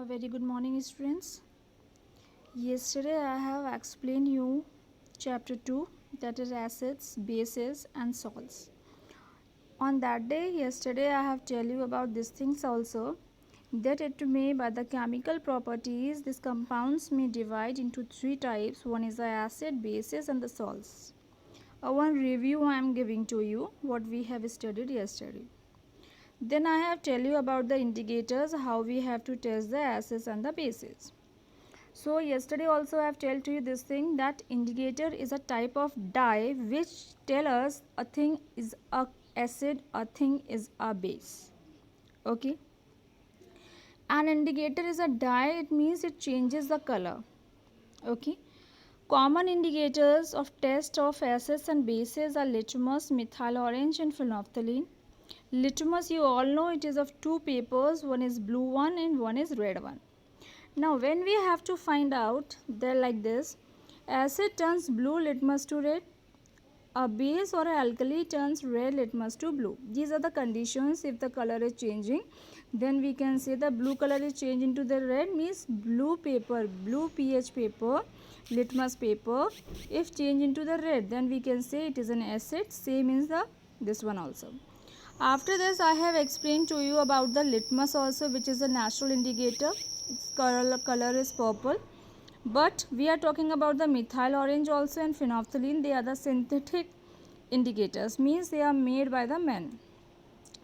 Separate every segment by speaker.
Speaker 1: Very good morning, students. Yesterday I have explained you chapter 2, that is acids, bases and salts. On that day yesterday I have tell you about these things also, that it may by the chemical properties these compounds may divide into three types. One is the acid, bases and the salts. One review I am giving to you what we have studied yesterday. Then I have tell you about the indicators, how we have to test the acids and the bases. So yesterday also I have told to you this thing, that indicator is a type of dye which tell us a thing is a acid, a thing is a base. Okay. An indicator is a dye, it means it changes the color. Okay. Common indicators of test of acids and bases are litmus, methyl orange and phenolphthalein. Litmus, you all know, it is of two papers, one is blue one and one is red one. Now when we have to find out, they're like this: acid turns blue litmus to red, a base or a alkali turns red litmus to blue. These are the conditions. If the color is changing, then we can say the blue color is changed into the red, means blue paper, blue pH paper, litmus paper, if changed into the red, then we can say it is an acid. Same is the this one also. After this I have explained to you about the litmus also, which is a natural indicator. Its color is purple. But we are talking about the methyl orange also and phenolphthalein. They are the synthetic indicators, means they are made by the men.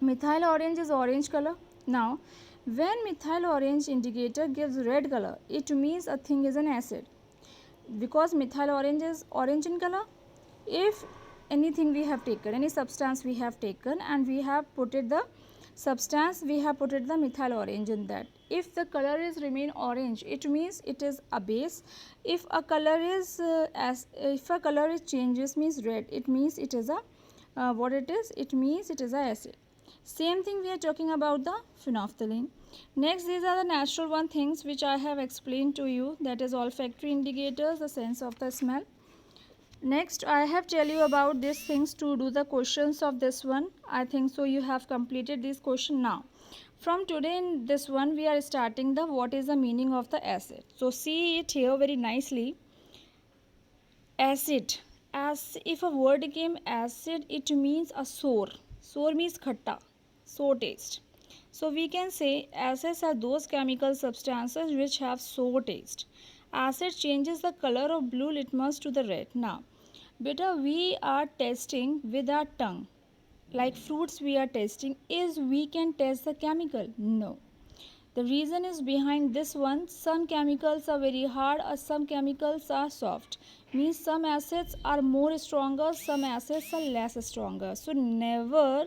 Speaker 1: Methyl orange is orange color. Now when methyl orange indicator gives red color, it means a thing is an acid, because methyl orange is orange in color. If anything we have taken, any substance we have taken, and we have put it the substance, we have put it the methyl orange in that, if the color is remain orange, it means it is a base. If a color is changes means red, it means it is a what it is, it means it is a acid. Same thing we are talking about the phenolphthalein. Next, these are the natural one things which I have explained to you, that is olfactory indicators, the sense of the smell. Next, I have tell you about these things to do the questions of this one. I think so you have completed this question now. From today in this one, we are starting the what is the meaning of the acid. So see it here very nicely. Acid. As if a word came acid, it means a sour. Sour means khatta, sour taste. So we can say acids are those chemical substances which have sour taste. Acid changes the color of blue litmus to the red. Now, beta, we are testing with our tongue. Like fruits we are testing, is we can test the chemical? No. The reason is behind this one. Some chemicals are very hard or some chemicals are soft. Means some acids are more stronger, some acids are less stronger. So never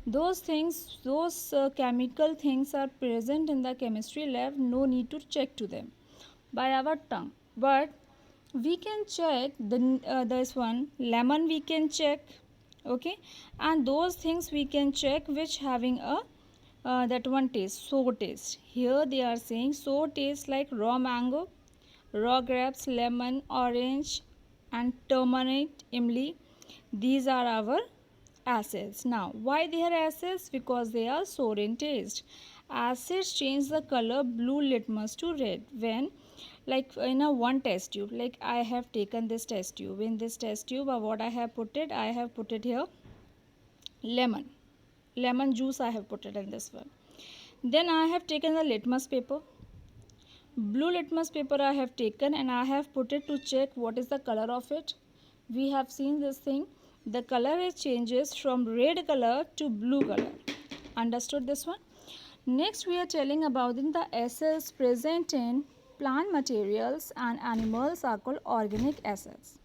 Speaker 1: those things, those chemical things are present in the chemistry lab. No need to check to them by our tongue. But we can check this one, lemon we can check, okay, and those things we can check which having a that one taste, sour taste. Here they are saying sour taste like raw mango, raw grapes, lemon, orange and turmeric, imli. These are our acids. Now why they are acids? Because they are sour in taste. Acids change the color blue litmus to red when, like in a one test tube, like I have taken this test tube. In this test tube, what I have put it, I have put it here lemon juice I have put it in this one. Then I have taken the litmus paper, blue litmus paper I have taken, and I have put it to check what is the color of it. We have seen this thing, the color it changes from red color to blue color. Understood this one? Next we are telling about the acids present in plant materials and animals are called organic acids.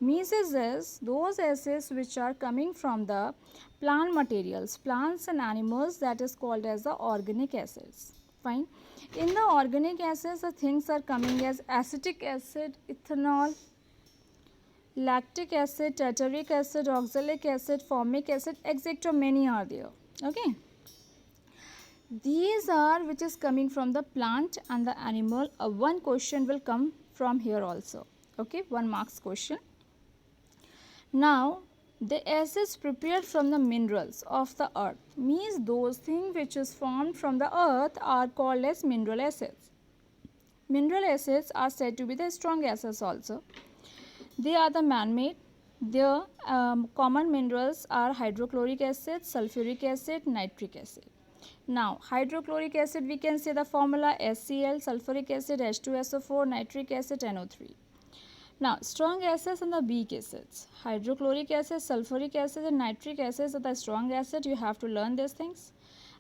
Speaker 1: Means is those acids which are coming from the plant materials, plants and animals, that is called as the organic acids. Fine. In the organic acids, the things are coming as acetic acid, ethanol, lactic acid, tartaric acid, oxalic acid, formic acid, etc. Many are there. Okay. These are which is coming from the plant and the animal. One question will come from here also. Okay, 1 marks question. Now The acids prepared from the minerals of the earth, means those things which is formed from the earth are called as mineral acids. Mineral acids are said to be the strong acids also. They are the man-made. Their common minerals are hydrochloric acid, sulfuric acid, nitric acid. Now, hydrochloric acid, we can say the formula HCl, sulfuric acid H2SO4, nitric acid NO3. Now, strong acids and the weak acids. Hydrochloric acid, sulfuric acid and nitric acids are the strong acid. You have to learn these things.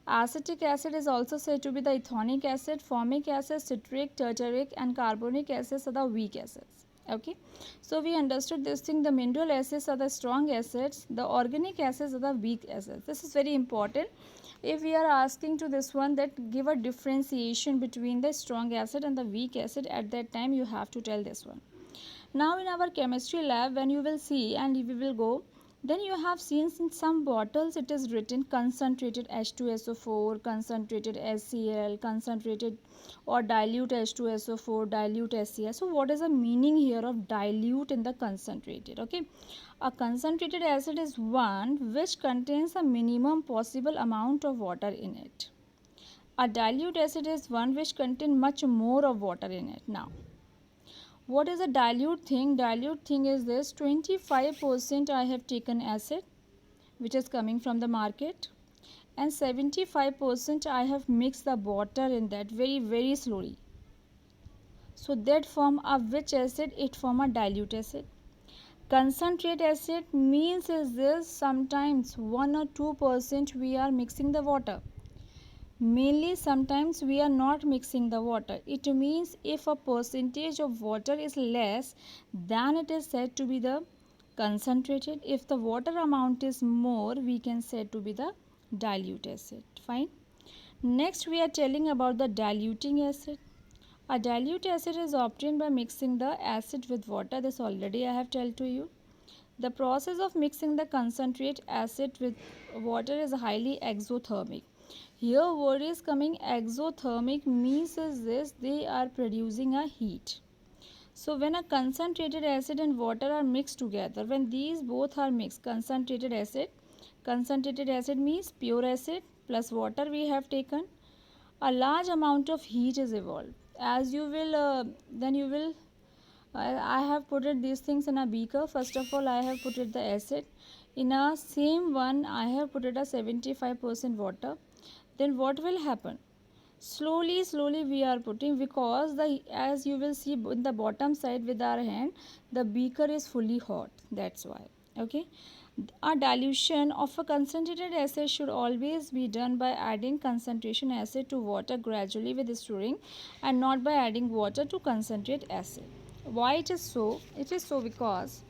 Speaker 1: Acetic acid is also said to be the ethonic acid. Formic acid, citric, tartaric and carbonic acids are the weak acids. Okay. So, we understood this thing. The mineral acids are the strong acids. The organic acids are the weak acids. This is very important. If we are asking to this one that give a differentiation between the strong acid and the weak acid, at that time you have to tell this one. Now in our chemistry lab, when you will see and we will go, then you have seen in some bottles it is written concentrated H2SO4, concentrated HCl, concentrated or dilute H2SO4, dilute HCl. So what is the meaning here of dilute in the concentrated? Okay, a concentrated acid is one which contains a minimum possible amount of water in it. A dilute acid is one which contains much more of water in it. Now what is a dilute thing? Dilute thing is this: 25% I have taken acid which is coming from the market, and 75% I have mixed the water in that very slowly. So that form a which acid? It form a dilute acid. Concentrate acid means is this: sometimes 1 or 2% we are mixing the water. Mainly sometimes we are not mixing the water. It means if a percentage of water is less, then it is said to be the concentrated. If the water amount is more, we can say to be the dilute acid. Fine. Next we are telling about the diluting acid. A dilute acid is obtained by mixing the acid with water. This already I have told to you. The process of mixing the concentrate acid with water is highly exothermic. Here word is coming exothermic, means is this: they are producing a heat. So when a concentrated acid and water are mixed together, when these both are mixed, concentrated acid means pure acid plus water we have taken, a large amount of heat is evolved. As you will then you will I have put it these things in a beaker. First of all I have put it the acid. In a same one I have put it a 75% water. Then what will happen? Slowly we are putting, because the as you will see in the bottom side with our hand, the beaker is fully hot. That's why. Okay. A dilution of a concentrated acid should always be done by adding concentration acid to water gradually with stirring, and not by adding water to concentrate acid. Why it is so? It is so because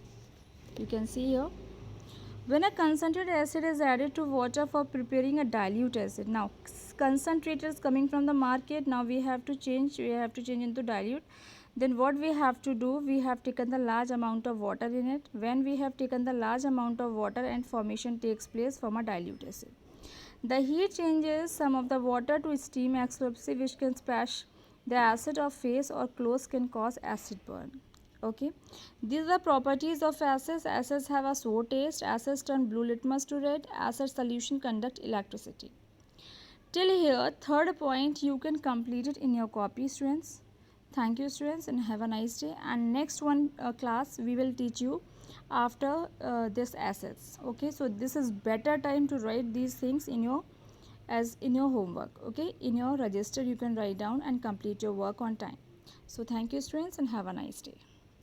Speaker 1: you can see here, when a concentrated acid is added to water for preparing a dilute acid. Now concentrated is coming from the market. Now we have to change into dilute. Then what we have to do? We have taken the large amount of water in it. When we have taken the large amount of water, and formation takes place from a dilute acid. The heat changes some of the water to steam explosive, which can splash the acid of face or clothes, can cause acid burn. Okay, these are the properties of acids. Acids have a sour taste. Acids turn blue litmus to red. Acid solution conduct electricity. Till here, third point you can complete it in your copy, students. Thank you, students, and have a nice day. And next one class we will teach you after this acids. Okay, so this is better time to write these things in your homework. Okay, in your register you can write down and complete your work on time. So thank you, students, and have a nice day.